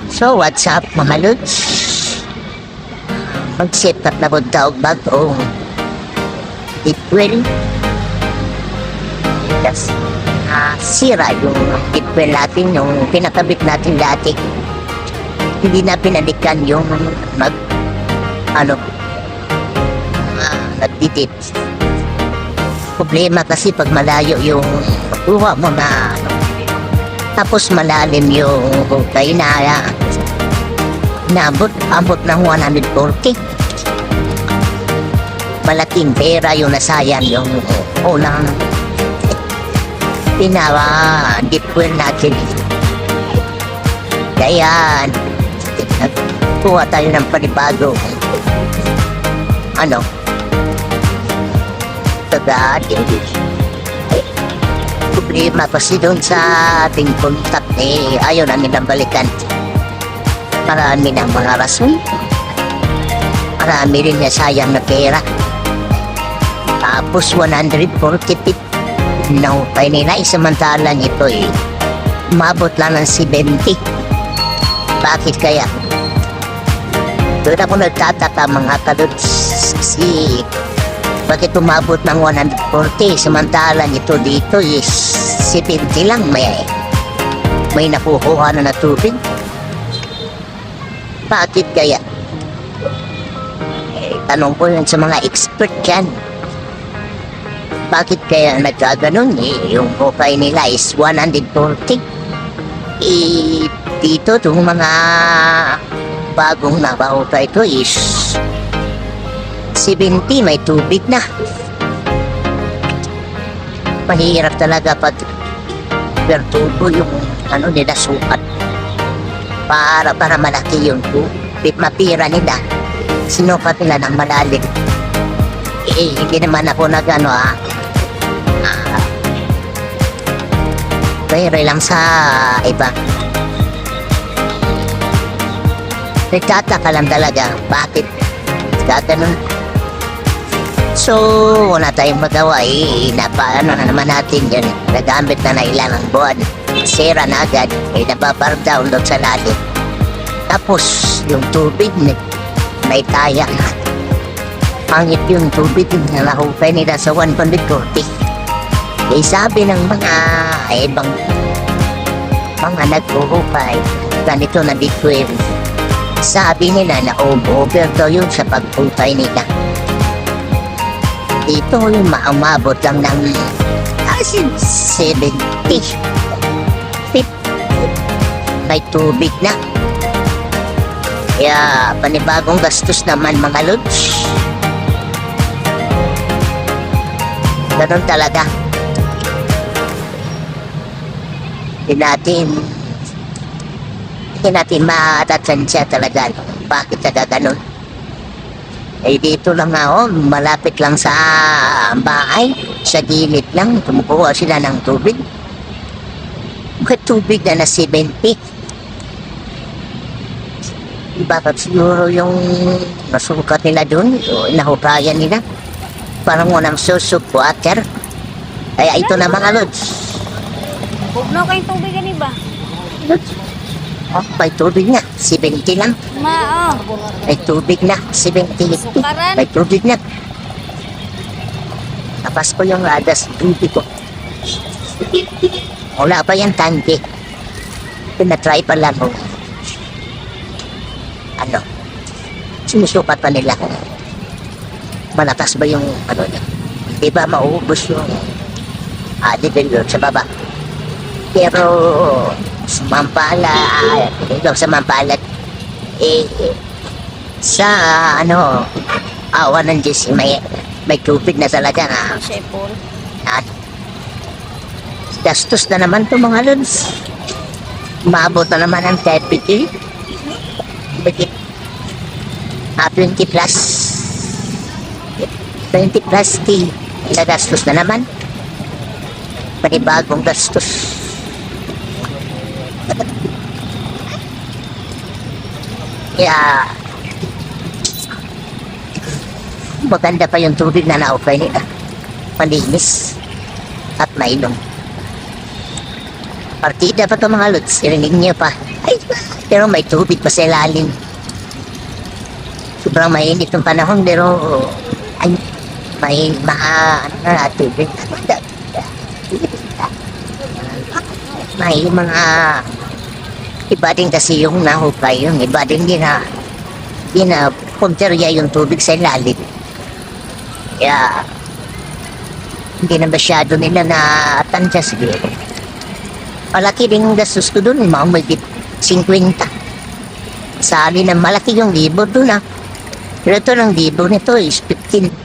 So, what's up mga lods? Mag-set up na po daog bagong deep-well. Yes. Sira yung deep-well natin, yung pinakabit natin dati. Hindi na pinalikan yung nagdidip. Problema kasi pag malayo yung kuha mo na tapos malalim yung hukay na abot ng 140. Malaking pera yung nasayang yung unang deep well natin. Kaya kuha tayo ng panibago problema kasi doon sa ating contact ayaw na nilang balikan. Marami ng mga rason, marami rin na sayang na pera. Tapos 140 feet no, kaya nila isamantalang ito umabot lang ng 70. Bakit kaya? Doon ako nagtataka mga kaluts kasi bakit umabot ng 140 samantalang ito dito is 70 lang may nakukuha na tubig. Bakit kaya? Tanong ko yun sa mga expert dyan. Bakit kaya nagkaganon yung hukay nila is 140? Dito itong mga bagong nakahukay ito is 70, may tubig na. Mahirap talaga pag bertubo yung nila sukat para malaki yung tubig mapira nila, sinukat nila ng malalim. Hindi naman ako pero lang sa iba. Nagtataka lang talaga bakit gaganon. So, wala tayong magawa napaano na naman natin yan. Nagamit na ilan ang buwan. Sira na agad. Nababar down doon sa lalim. Tapos, yung tubig may taya na. Pangit yung tubig na nahukay nila sa 140. Sabi ng mga ibang mga naghuhukay, ganito na bitwin. Sabi nila na over daw yun sa paghukay nila. Dito yung maumabot lang ng 70 feet. May tubig na. Kaya panibagong gastos naman mga lods. Ganun talaga. Hindi natin matatansya talaga bakit ganun. Dito lang malapit lang sa bahay, sa gilid lang, kumukuha sila ng tubig. May tubig na 70. Bakit siguro yung nasukat nila dun, nahukayan nila, parang walang susuk water. Kaya ito na mga lods. Bugno kayong tubig ba? May tubig na, 70 lang. May tubig na, 70. Sukaran. May tubig na. Tapas ko yung adas tubig ko. Wala pa yung tangke. Pinatry pa lang ko. Sinusukat pa nila. Malakas ba yung niya? Di ba mauubos yung level sa baba? Pero sa Mampala, sa Mampala, sa awa ng Diyos, may tubig na talaga na. Gastos na naman ito mga lods. Maabot na naman ang 30. 20 plus 20 T. Nagastos na naman. Panibagong gastos. Kaya maganda pa yung tubig na naukay nila. Malinis at mainom. Partida pa ito mga lods. Irinig niyo pa. Ay, Pero may tubig pa sa ilalim. Sobrang mainit yung panahon, pero ay, may ano na tubig. May mga iba din kasi yung nahukay, yung iba din punteriya yung tubig sa ilalim. Kaya hindi na masyado nila na-tansya siguro. Malaki din yung gastos ko dun, mga may 50. Sa alin na malaki yung libo dun ah. Pero ito ng libo nito is 15.